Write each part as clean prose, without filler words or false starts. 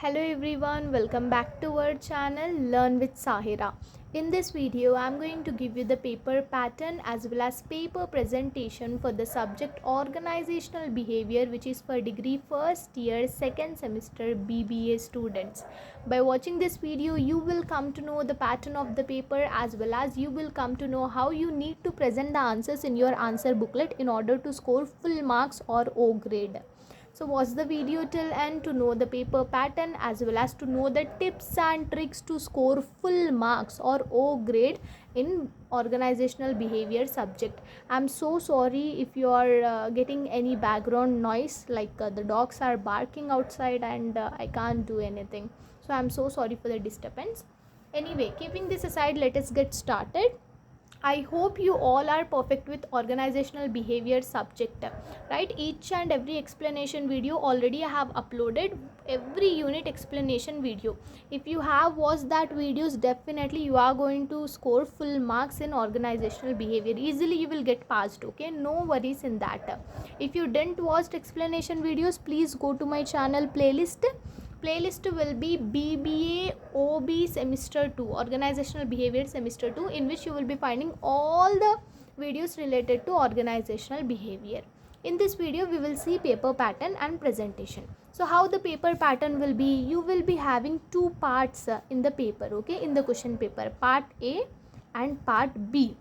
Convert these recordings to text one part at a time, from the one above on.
Hello everyone, welcome back to our channel Learn with Sahira. In this video, I am going to give you the paper pattern as well as paper presentation for the subject organizational behavior, which is for degree first year second semester BBA students. By watching this video, you will come to know the pattern of the paper as well as you will come to know how you need to present the answers in your answer booklet in order to score full marks or O grade. So watch the video till end to know the paper pattern as well as to know the tips and tricks to score full marks or O grade in organizational behavior subject. I'm so sorry if you are getting any background noise, like the dogs are barking outside and I can't do anything. So I'm so sorry for the disturbance. Anyway, keeping this aside, let us get started. I hope you all are perfect with organizational behavior subject, right? Each and every explanation video already I have uploaded, every unit explanation video. If you have watched that videos, definitely you are going to score full marks in organizational behavior. Easily you will get passed, okay? No worries in that. If you didn't watch explanation videos, please go to my channel playlist will be BBA OB Semester 2 Organizational Behavior Semester 2, in which you will be finding all the videos related to organizational behavior. In this video we will see paper pattern and presentation. So how the paper pattern will be, you will be having two parts in the paper, okay, in the question paper, part A and part B.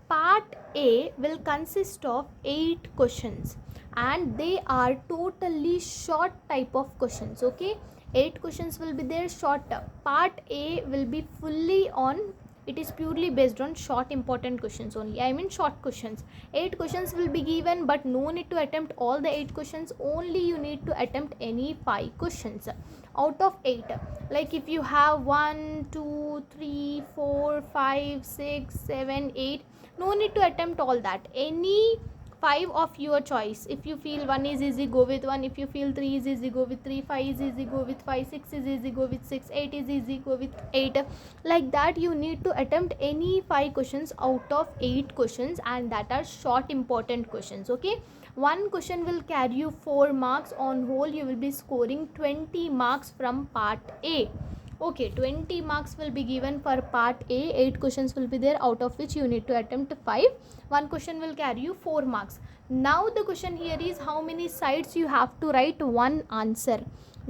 Part A will consist of 8 questions and they are totally short type of questions, okay? 8 questions will be there, short. Part A will be fully on, it is purely based on short important questions only, I mean short questions. 8 questions will be given, but no need to attempt all the 8 questions, only you need to attempt any 5 questions out of 8. Like if you have 1 2 3 4 5 6 7 8, no need to attempt all that, any 5 of your choice. If you feel 1 is easy, go with 1. If you feel 3 is easy, go with 3. 5 is easy, go with 5. 6 is easy, go with 6. 8 is easy, go with 8. Like that you need to attempt any 5 questions out of 8 questions, and that are short important questions, okay? One question will carry you 4 marks. On whole you will be scoring 20 marks from part A. Okay, 20 marks will be given for part A. 8 questions will be there, out of which you need to attempt 5. One question will carry you 4 marks. Now the question here is, how many sides you have to write one answer?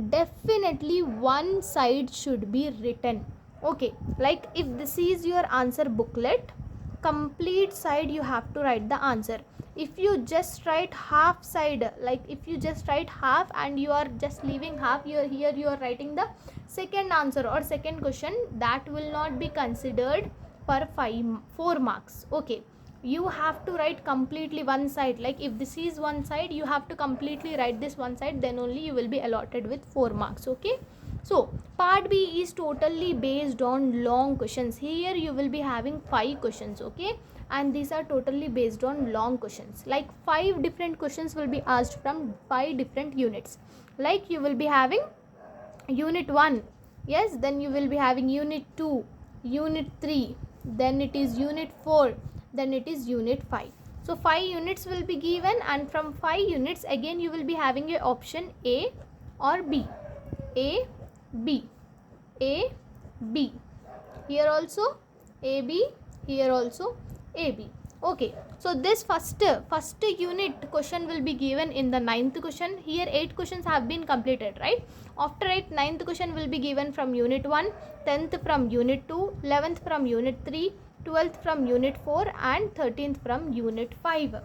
Definitely one side should be written, okay? Like if this is your answer booklet, complete side you have to write the answer. If you just write half side, like if you just write half and you are just leaving half, here you are writing the second answer or second question, that will not be considered for 4 marks, okay? You have to write completely one side. Like if this is one side, you have to completely write this one side, then only you will be allotted with 4 marks, okay? So part B is totally based on long questions. Here you will be having 5 questions, okay? And these are totally based on long questions. Like 5 different questions will be asked from 5 different units. Like you will be having unit 1, yes, then you will be having unit 2, unit 3, then it is unit 4, then it is unit 5. So 5 units will be given, and from 5 units again you will be having a option A or B. A, B, A, B. Here also A, B, here also A, B. Okay, so this first unit question will be given in the 9th question. Here 8 questions have been completed, right? After 8, 9th question will be given from unit 1, 10th from unit 2, 11th from unit 3, 12th from unit 4 and 13th from unit 5.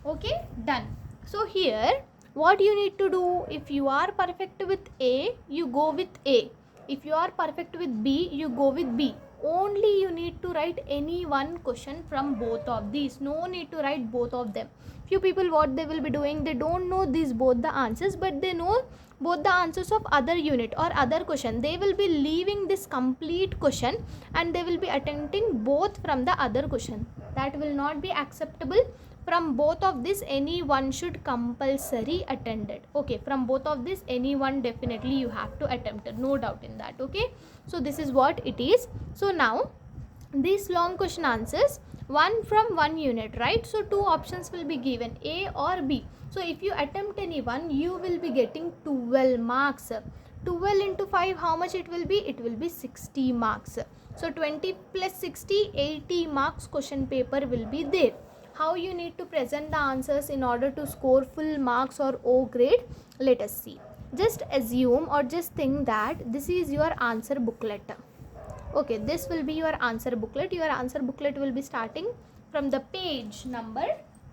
Okay, done. So here what you need to do, if you are perfect with A, you go with A. If you are perfect with B, you go with B. Only you need to write any one question from both of these. No need to write both of them. Few people, what they will be doing, they don't know these both the answers, but they know both the answers of other unit or other question. They will be leaving this complete question and they will be attempting both from the other question. That will not be acceptable. From both of this, any one should compulsory attended, okay? From both of this, any one definitely you have to attempt it, no doubt in that, okay? So this is what it is. So now these long question answers, one from one unit, right? So 2 options will be given, A or B. So if you attempt any one, you will be getting 12 marks. 12 into 5, how much it will be? It will be 60 marks. So 20 plus 60, 80 marks question paper will be there. How you need to present the answers in order to score full marks or O grade? Let us see. Just assume or just think that this is your answer booklet. Okay, this will be your answer booklet. Your answer booklet will be starting from the page number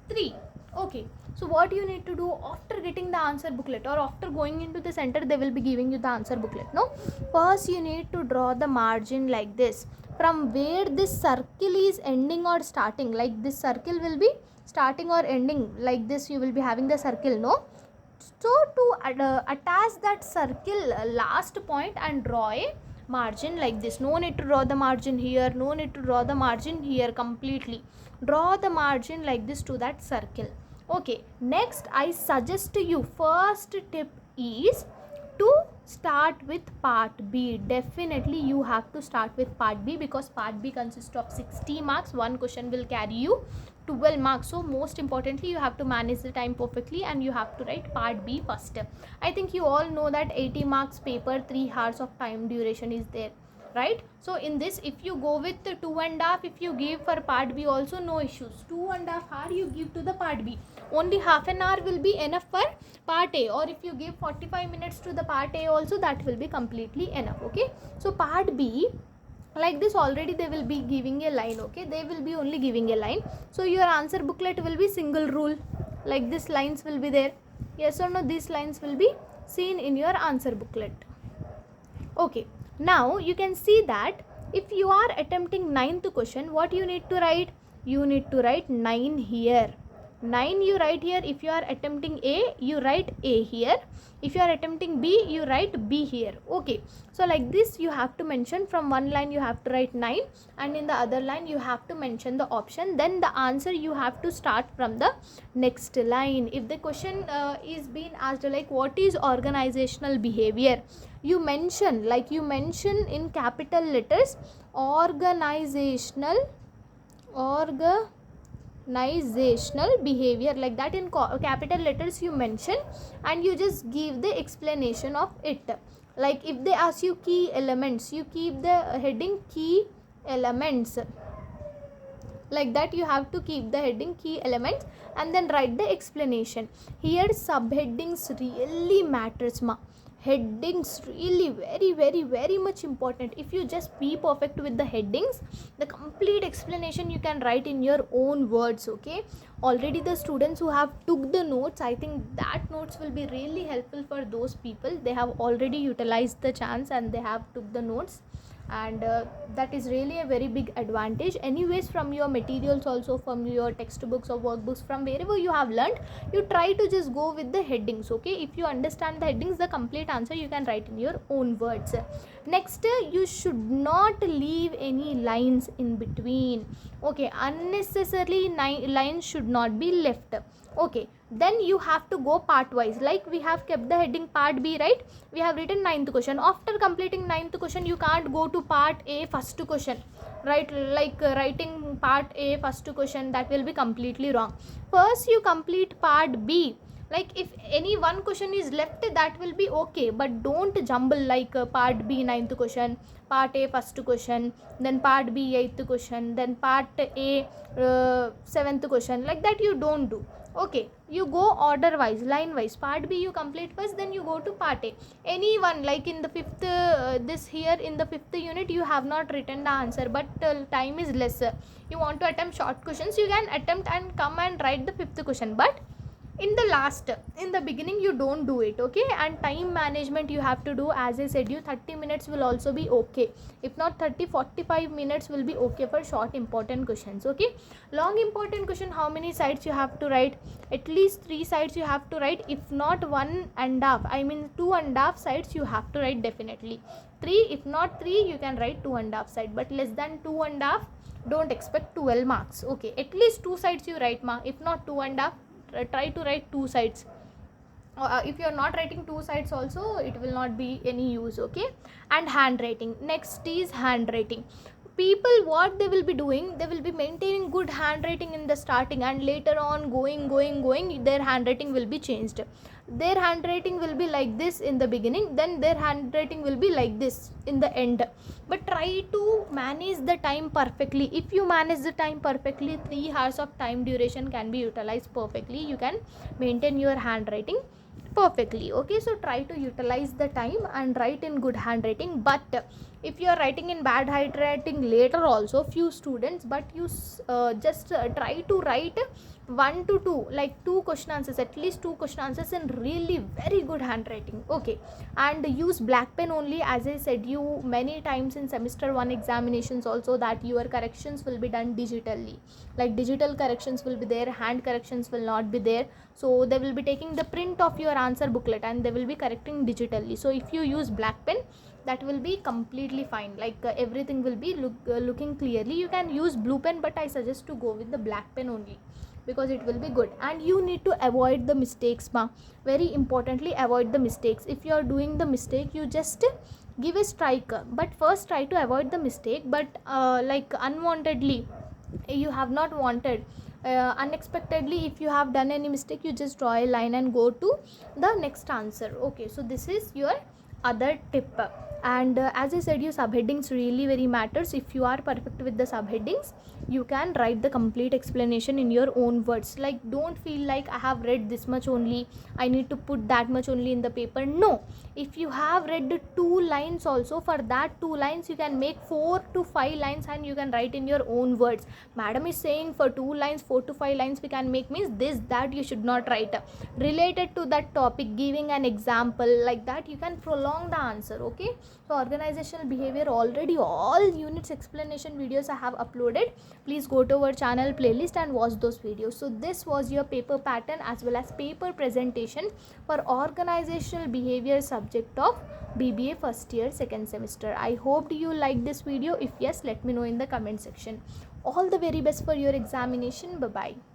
3. Okay, so what you need to do after getting the answer booklet or after going into the center, they will be giving you the answer booklet. No, first you need to draw the margin like this, from where this circle is ending or starting. Like this circle will be starting or ending, like this you will be having the circle. No, so to attach that circle last point and draw a margin like this. No need to draw the margin here, no need to draw the margin here. Completely draw the margin like this to that circle. Okay, next I suggest to you, first tip is to start with part B. Definitely you have to start with part B, because part B consists of 60 marks. One question will carry you 12 marks. So most importantly, you have to manage the time perfectly and you have to write part B first. I think you all know that 80 marks paper, 3 hours of time duration is there, right? So in this, if you go with 2.5, if you give for part B also, no issues. 2.5 hour you give to the part B, only half an hour will be enough for part A. Or if you give 45 minutes to the part A also, that will be completely enough. Okay, so part B like this, already they will be giving a line. Okay, they will be only giving a line. So your answer booklet will be single rule, like this lines will be there. Yes or no, these lines will be seen in your answer booklet. Okay, now you can see that if you are attempting 9th question, what you need to write? You need to write 9 here. 9 you write here. If you are attempting A, you write A here. If you are attempting B, you write B here. Okay, so like this you have to mention, from one line you have to write 9 and in the other line you have to mention the option. Then the answer you have to start from the next line. If the question is being asked like what is organizational behavior, you mention, like you mention in capital letters, organizational behavior, like that in capital letters you mention, and you just give the explanation of it. Like if they ask you key elements, you keep the heading key elements, like that you have to keep the heading key elements and then write the explanation. Here subheadings really matters ma. Headings really very much important. If you just be perfect with the headings, the complete explanation you can write in your own words. Okay, already the students who have took the notes, I think that notes will be really helpful for those people. They have already utilized the chance and they have took the notes, and that is really a very big advantage. Anyways, from your materials also, from your textbooks or workbooks, from wherever you have learned, you try to just go with the headings. Okay, if you understand the headings, the complete answer you can write in your own words. Next, you should not leave any lines in between. Okay, unnecessarily lines should not be left. Okay, then you have to go part wise. Like we have kept the heading part B, right? We have written 9th question. After completing 9th question, you can't go to part A first question, right? Like writing part A first question, that will be completely wrong. First you complete part B. Like if any one question is left, that will be okay, but don't jumble like part B 9th question, part A first question, then part B 8th question, then part A 7th question. Like that you don't do. Okay, you go order wise, line wise. Part B you complete first, then you go to part A. Any one, like in the 5th this here in the 5th unit you have not written the answer, but time is lesser, you want to attempt short questions, you can attempt and come and write the 5th question. But in the beginning you don't do it. Okay, and time management you have to do. As I said you, 30 minutes will also be okay. If not 30-45 minutes will be okay for short important questions. Okay, long important question, how many sides you have to write? At least 3 sides you have to write. If not 1.5, I mean 2.5 sides you have to write definitely. 3, if not 3, you can write 2.5 side, but less than 2.5 don't expect 12 marks. Okay, at least 2 sides you write ma. If not 2.5, try to write 2 sides. If you are not writing 2 sides also, it will not be any use. Okay, and handwriting. Next is handwriting. People, what they will be doing, they will be maintaining good handwriting in the starting, and later on going their handwriting will be changed. their handwriting will be like this in the beginning, then their handwriting will be like this in the end. But try to manage the time perfectly. If you manage the time perfectly, 3 hours of time duration can be utilized perfectly. You can maintain your handwriting perfectly. Okay, so try to utilize the time and write in good handwriting. But if you are writing in bad handwriting later also, few students, but you just try to write 1 to 2, like 2 question answers, at least 2 question answers in really very good handwriting. Okay, and use black pen only, as I said you many times in semester 1 examinations also, that your corrections will be done digitally, like digital corrections will be there, hand corrections will not be there. So they will be taking the print of your answer booklet and they will be correcting digitally. So if you use black pen, that will be completely fine, like everything will be looking clearly. You can use blue pen, but I suggest to go with the black pen only, because it will be good. And you need to avoid the mistakes, ma. Very importantly, avoid the mistakes. If you are doing the mistake, you just give a strike, but first try to avoid the mistake. But like unwantedly, you have not wanted, unexpectedly, if you have done any mistake, you just draw a line and go to the next answer. Okay, so this is your other tip. And as I said you, subheadings really very matters. If you are perfect with the subheadings, you can write the complete explanation in your own words. Like, don't feel like I have read this much only, I need to put that much only in the paper. No, if you have read 2 lines also, for that 2 lines you can make 4 to 5 lines and you can write in your own words. Madam is saying for 2 lines 4 to 5 lines we can make, means this that you should not write related to that topic, giving an example, like that you can prolong the answer. Okay, so organizational behavior, already all units explanation videos I have uploaded. Please go to our channel playlist and watch those videos. So this was your paper pattern as well as paper presentation for organizational behavior subject of BBA first year second semester. I hope you like this video. If yes, let me know in the comment section. All the very best for your examination. Bye bye.